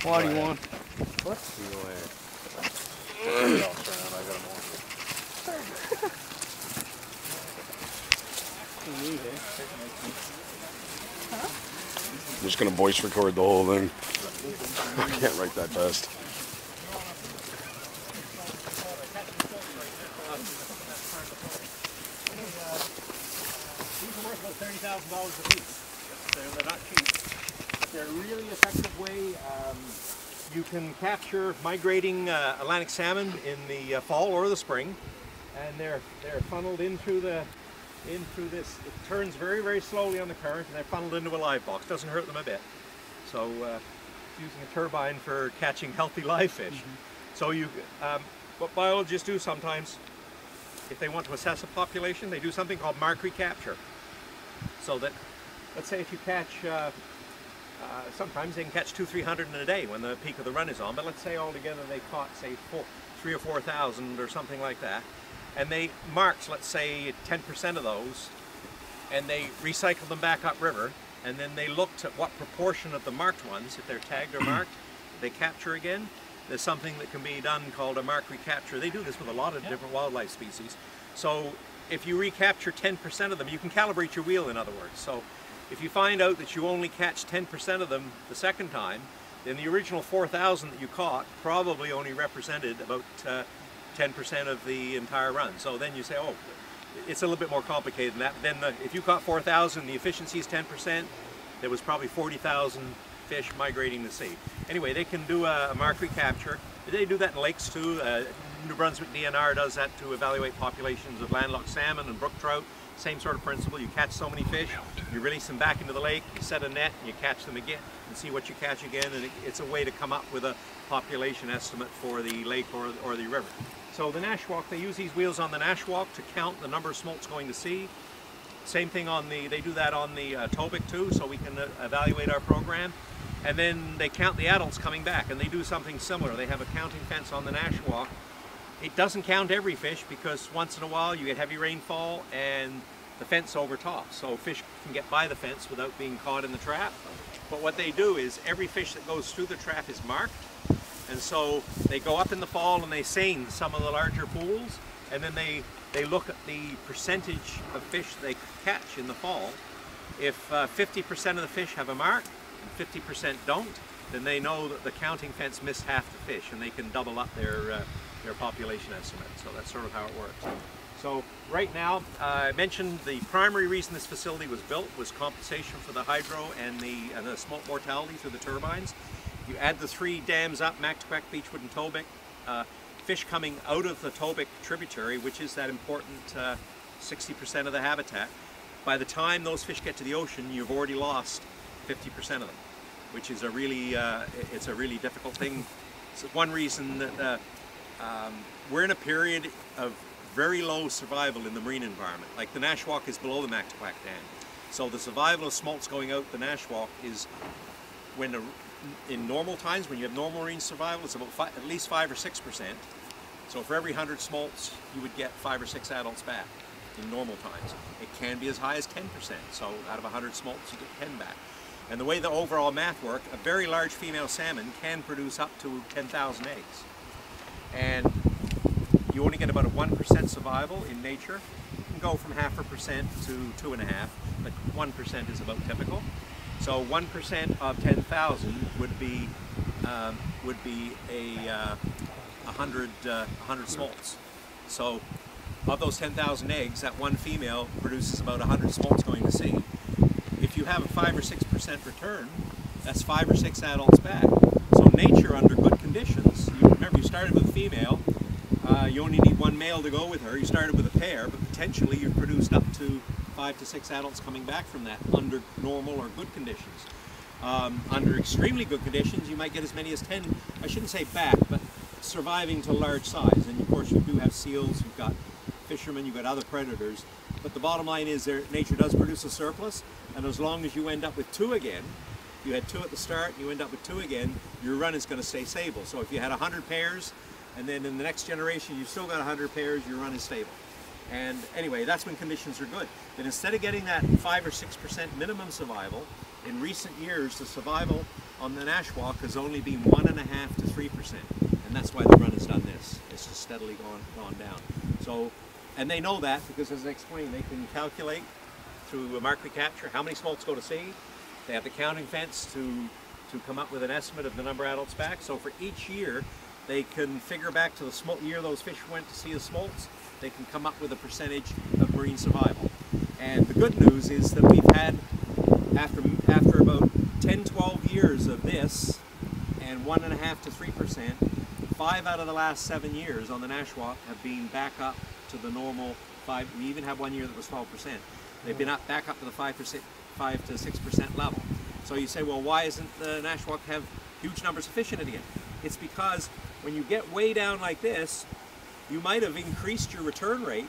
What do you want? What? You go ahead. I got them all. I'm just going to voice record the whole thing. I can't write that fast. These are worth about $30,000 a piece. They're not cheap. But they're a really effective way. You can capture migrating Atlantic salmon in the fall or the spring, and they're funneled in through this. It turns very, very slowly on the current, and they're funneled into a live box. Doesn't hurt them a bit. So using a turbine for catching healthy live fish. So what biologists do sometimes, if they want to assess a population, they do something called mark recapture. So that, let's say if you catch, sometimes they can catch 200-300 in a day when the peak of the run is on, but let's say altogether they caught, say, 3,000 or 4,000 or something like that, and they marked, let's say, 10% of those, and they recycled them back upriver, and then they looked at what proportion of the marked ones, if they're tagged or marked, they capture again. There's something that can be done called a mark recapture. They do this with a lot of different wildlife species. So if you recapture 10% of them, you can calibrate your wheel, in other words. So if you find out that you only catch 10% of them the second time, then the original 4,000 that you caught probably only represented about 10% of the entire run. So then you say, oh, it's a little bit more complicated than that. Then if you caught 4,000, the efficiency is 10%, there was probably 40,000 fish migrating the sea. Anyway, they can do a mark recapture. They do that in lakes too. New Brunswick DNR does that to evaluate populations of landlocked salmon and brook trout. Same sort of principle. You catch so many fish, you release them back into the lake, you set a net, and you catch them again and see what you catch again, and it's a way to come up with a population estimate for the lake or the river. So the Nashwauk, they use these wheels on the Nashwauk to count the number of smolts going to sea. Same thing on they do that on the Tobic too, so we can evaluate our program. And then they count the adults coming back, and they do something similar. They have a counting fence on the Nashwauk. It doesn't count every fish because once in a while you get heavy rainfall and the fence overtops, so fish can get by the fence without being caught in the trap. But what they do is every fish that goes through the trap is marked, and so they go up in the fall and they seine some of the larger pools, and then they look at the percentage of fish they catch in the fall. If 50% of the fish have a mark and 50% don't, then they know that the counting fence missed half the fish, and they can double up their population estimate. So that's sort of how it works. So right now, I mentioned the primary reason this facility was built was compensation for the hydro and the smolt mortality through the turbines. You add the 3 dams up, Mactaquac, Beechwood, and Tobic, fish coming out of the Tobic tributary, which is that important 60% of the habitat. By the time those fish get to the ocean, you've already lost 50% of them, which is a really, it's a really difficult thing. It's one reason that we're in a period of very low survival in the marine environment. Like the Nashwauk is below the Mactaquac Dam. So the survival of smolts going out the Nashwauk is, when in normal times, when you have normal marine survival, it's about at least 5 or 6%. So for every 100 smolts, you would get 5 or 6 adults back in normal times. It can be as high as 10%. So out of 100 smolts, you get 10 back. And the way the overall math works, a very large female salmon can produce up to 10,000 eggs. And you only get about a 1% survival in nature. You can go from 0.5% to 2.5%, but 1% is about typical. So 1% of 10,000 would be a 100 smolts. So of those 10,000 eggs, that one female produces about 100 smolts going to sea. If you have a 5 or 6% return, that's 5 or 6 adults back. So nature, under good conditions, remember you started with a female, you only need 1 male to go with her. You started with a pair, but potentially you've produced up to 5 to 6 adults coming back from that under normal or good conditions. Under extremely good conditions, you might get as many as 10, I shouldn't say back, but surviving to large size. And of course you do have seals, you've got fishermen, you've got other predators. But the bottom line is nature does produce a surplus, and as long as you end up with 2 again, you had 2 at the start, and you end up with 2 again, your run is going to stay stable. So if you had 100 pairs, and then in the next generation you've still got 100 pairs, your run is stable. And anyway, that's when conditions are good. But instead of getting that 5 or 6% minimum survival, in recent years the survival on the Nashwauk has only been 1.5 to 3%, and that's why the run has done this. It's just steadily gone down. So, and they know that because, as I explained, they can calculate through a mark recapture how many smolts go to seed. They have the counting fence to come up with an estimate of the number of adults back. So for each year, they can figure back to the year those fish went to see the smolts. They can come up with a percentage of marine survival. And the good news is that we've had, after about 10-12 years of this, and 1.5 to 3%, 5 out of the last 7 years on the Nashwauk have been back up to the normal 5. We even have 1 year that was 12%. They've been back up to the 5 to 6% level. So you say, well, why isn't the Nashwauk have huge numbers of fish in it again? It's because when you get way down like this, you might have increased your return rate,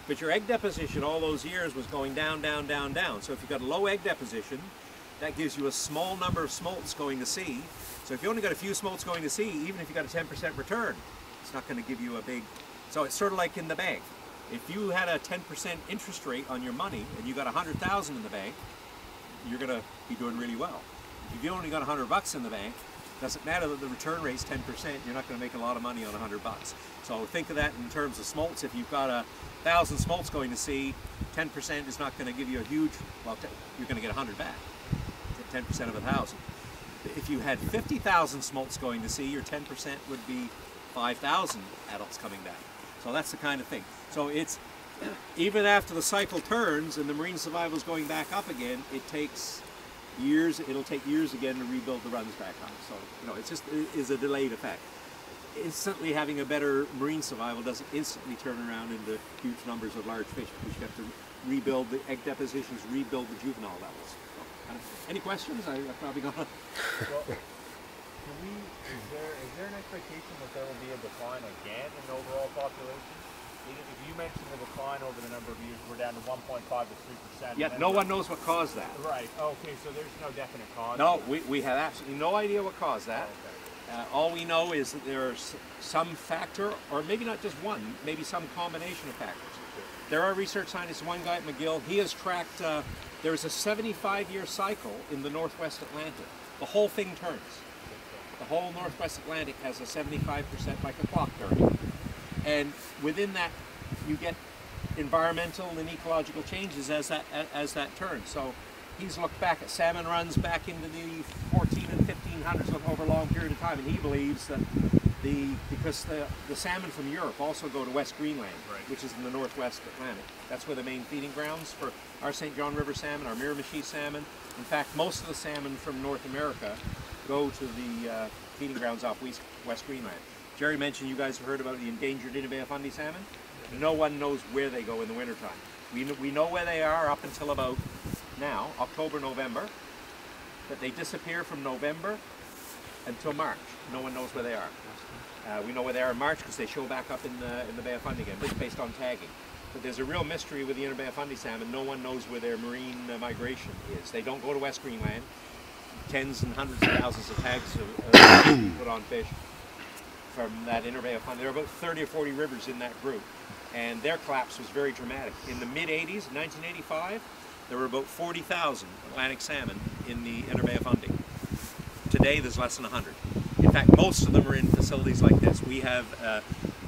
but your egg deposition all those years was going down, down, down, down. So if you've got a low egg deposition, that gives you a small number of smolts going to seed. So if you only got a few smolts going to seed, even if you got a 10% return, it's not going to give you a big. So it's sort of like in the bank. If you had a 10% interest rate on your money and you got 100,000 in the bank, you're going to be doing really well. If you only got $100 in the bank, doesn't matter that the return rate's 10%, you're not going to make a lot of money on $100. So think of that in terms of smolts. If you've got 1,000 smolts going to seed, 10% is not going to give you a huge, well, you're going to get 100 back, 10% of 1,000. If you had 50,000 smolts going to seed, your 10% would be 5,000 adults coming back. So that's the kind of thing. So it's, even after the cycle turns and the marine survival is going back up again, it takes years, it'll take years again to rebuild the runs back up. So, you know, it is a delayed effect. Instantly having a better marine survival doesn't instantly turn around into huge numbers of large fish, because you have to rebuild the egg depositions, rebuild the juvenile levels. So, any questions? I've probably gone on. Well, is there an expectation that there will be a decline again in the overall population? If you mentioned the decline over the number of years, we're down to 1.5 to 3%. Yeah, no one knows what caused that. Right. Okay, so there's no definite cause. No, we have absolutely no idea what caused that. Oh, okay. All we know is that there's some factor, or maybe not just one, maybe some combination of factors. There are research scientists, one guy at McGill, he has tracked, there's a 75-year cycle in the Northwest Atlantic. The whole thing turns. The whole Northwest Atlantic has a 75% like a clock turning. And within that, you get environmental and ecological changes as that turns. So he's looked back at salmon runs back into the 14 and 1500s over a long period of time, and he believes that because the salmon from Europe also go to West Greenland, right, which is in the Northwest Atlantic. That's where the main feeding grounds for our St. John River salmon, our Miramichi salmon. In fact, most of the salmon from North America go to the feeding grounds off West Greenland. Jerry mentioned you guys have heard about the endangered Inner Bay of Fundy salmon. No one knows where they go in the wintertime. We know where they are up until about now, October, November, but they disappear from November until March. No one knows where they are. We know where they are in March because they show back up in the Bay of Fundy again, just based on tagging. But there's a real mystery with the Inner Bay of Fundy salmon. No one knows where their marine migration is. They don't go to West Greenland. Tens and hundreds of thousands of tags are put on fish from that Inner Bay of Fundy. There are about 30 or 40 rivers in that group, and their collapse was very dramatic. In the mid-80s, 1985, there were about 40,000 Atlantic salmon in the Inner Bay of Fundy. Today, there's less than 100. In fact, most of them are in facilities like this. We have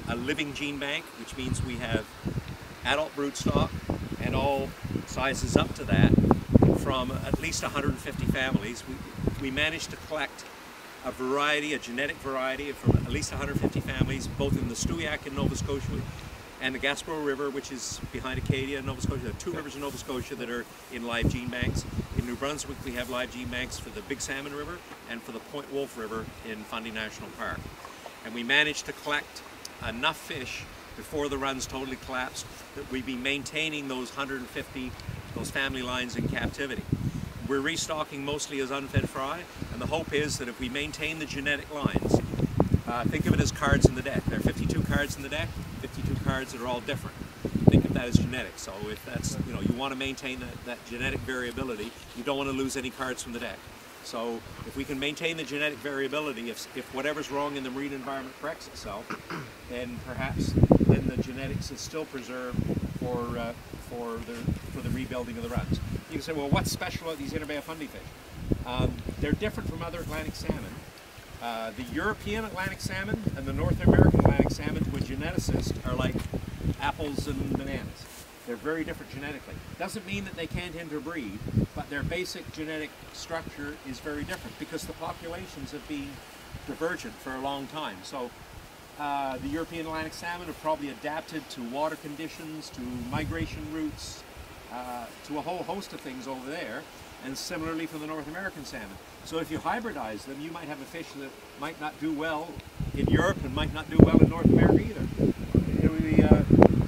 a living gene bank, which means we have adult broodstock and all sizes up to that from at least 150 families. We managed to collect a variety, a genetic variety from at least 150 families, both in the Stewiacke in Nova Scotia and the Gaspereau River, which is behind Acadia in Nova Scotia. There are 2 rivers in Nova Scotia that are in live gene banks. In New Brunswick, we have live gene banks for the Big Salmon River and for the Point Wolf River in Fundy National Park. And we managed to collect enough fish before the runs totally collapsed that we'd be maintaining those 150, those family lines in captivity. We're restocking mostly as unfed fry, and the hope is that if we maintain the genetic lines, think of it as cards in the deck. There are 52 cards in the deck, 52 cards that are all different. Think of that as genetics. So if that's, you want to maintain that genetic variability, you don't want to lose any cards from the deck. So if we can maintain the genetic variability, if whatever's wrong in the marine environment corrects itself, then perhaps then the genetics is still preserved for the rebuilding of the runs. You can say, well, what's special about these Interbay Fundy fish? They're different from other Atlantic salmon. The European Atlantic salmon and the North American Atlantic salmon to a geneticist are like apples and bananas. They're very different genetically. Doesn't mean that they can't interbreed, but their basic genetic structure is very different because the populations have been divergent for a long time. So the European Atlantic salmon have probably adapted to water conditions, to migration routes, to a whole host of things over there, and similarly for the North American salmon. So if you hybridize them, you might have a fish that might not do well in Europe and might not do well in North America either.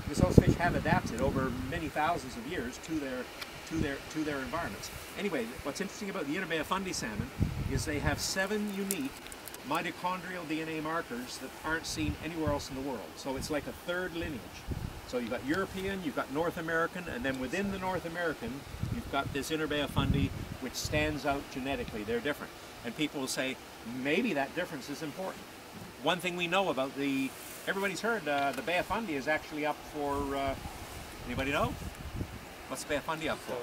Because those fish have adapted over many thousands of years to their environments. Anyway, what's interesting about the Interbay Fundy salmon is they have 7 unique mitochondrial DNA markers that aren't seen anywhere else in the world. So it's like a third lineage. So you've got European, you've got North American, and then within the North American, you've got this Interbay Fundy, which stands out genetically. They're different. And people will say, maybe that difference is important. One thing we know about everybody's heard, the Bay of Fundy is actually up for, anybody know? What's the Bay of Fundy up for?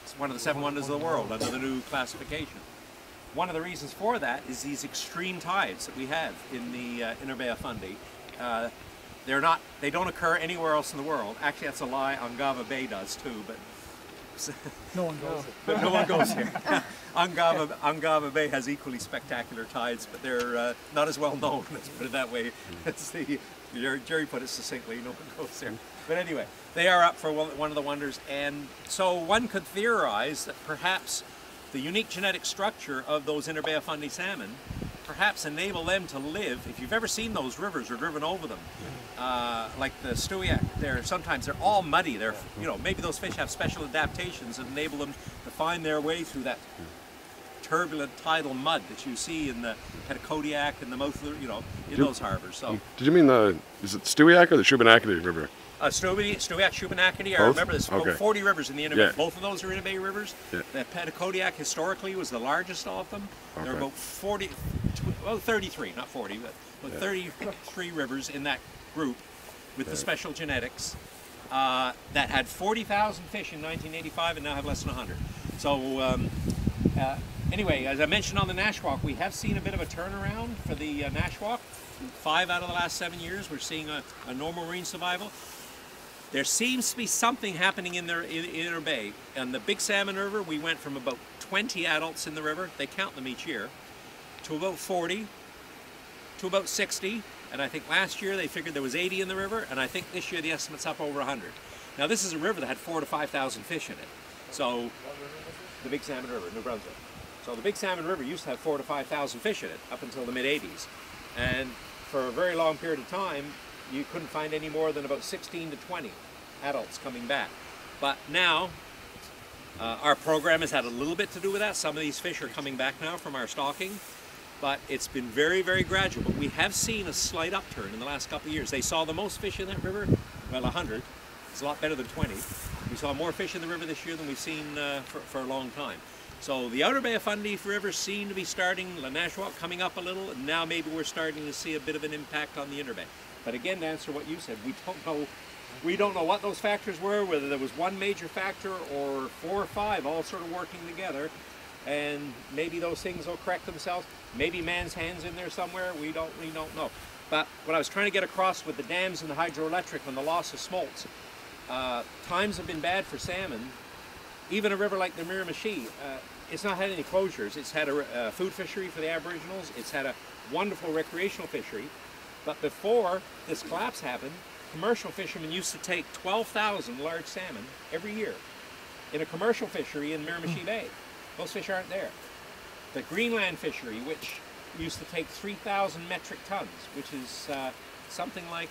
It's one of the 7 wonders of the world under the new classification. One of the reasons for that is these extreme tides that we have in the Interbay Fundy. They don't occur anywhere else in the world. Actually, that's a lie. Ungava Bay does too, but no one goes. But no one goes here. Ungava Bay has equally spectacular tides, but they're not as well known. Let's put it that way. Jerry put it succinctly. No one goes there. But anyway, they are up for one of the wonders, and so one could theorize that perhaps the unique genetic structure of those Interbay Fundy salmon perhaps enable them to live. If you've ever seen those rivers or driven over them, like the Stewiacke, sometimes they're all muddy. Maybe those fish have special adaptations that enable them to find their way through that turbulent tidal mud that you see in the Petacodiac and the mouth of in those harbors. So, did you mean is it Stewiacke or the Shubenacadie River? Stewiacke, Shubenacadie. I remember there's okay. 40 rivers in the Interbay. Yeah. Both of those are Interbay rivers. Yeah. The Petacodiac historically was the largest of them. Okay. There are about 33, not 40, but 33 rivers in that group with the special genetics that had 40,000 fish in 1985 and now have less than 100. So anyway, as I mentioned on the Nashwauk, we have seen a bit of a turnaround for the Nashwauk. 5 out of the last 7 years, we're seeing a normal marine survival. There seems to be something happening in the Interbay. On the Big Salmon River, we went from about 20 adults in the river, they count them each year, to about 40, to about 60, and I think last year they figured there was 80 in the river, and I think this year the estimate's up over 100. Now this is a river that had 4,000 to 5,000 fish in it. So, the Big Salmon River, New Brunswick. So the Big Salmon River used to have 4,000 to 5,000 fish in it up until the mid-80s. And for a very long period of time, you couldn't find any more than about 16 to 20 adults coming back. But now, our program has had a little bit to do with that. Some of these fish are coming back now from our stocking, but it's been very, very gradual. But we have seen a slight upturn in the last couple of years. They saw the most fish in that river, well, 100. It's a lot better than 20. We saw more fish in the river this year than we've seen for a long time. So the Outer Bay of Fundy rivers seem to be starting, the Nashwauk coming up a little, and now maybe we're starting to see a bit of an impact on the Interbay. But again, to answer what you said, we don't know what those factors were, whether there was one major factor or 4 or 5 all sort of working together, and maybe those things will correct themselves. Maybe man's hand's in there somewhere, we don't know. But what I was trying to get across with the dams and the hydroelectric and the loss of smolts, times have been bad for salmon. Even a river like the Miramichi, it's not had any closures. It's had a food fishery for the Aboriginals. It's had a wonderful recreational fishery. But before this collapse happened, commercial fishermen used to take 12,000 large salmon every year in a commercial fishery in Miramichi Bay. Those fish aren't there. The Greenland fishery, which used to take 3,000 metric tons, which is something like,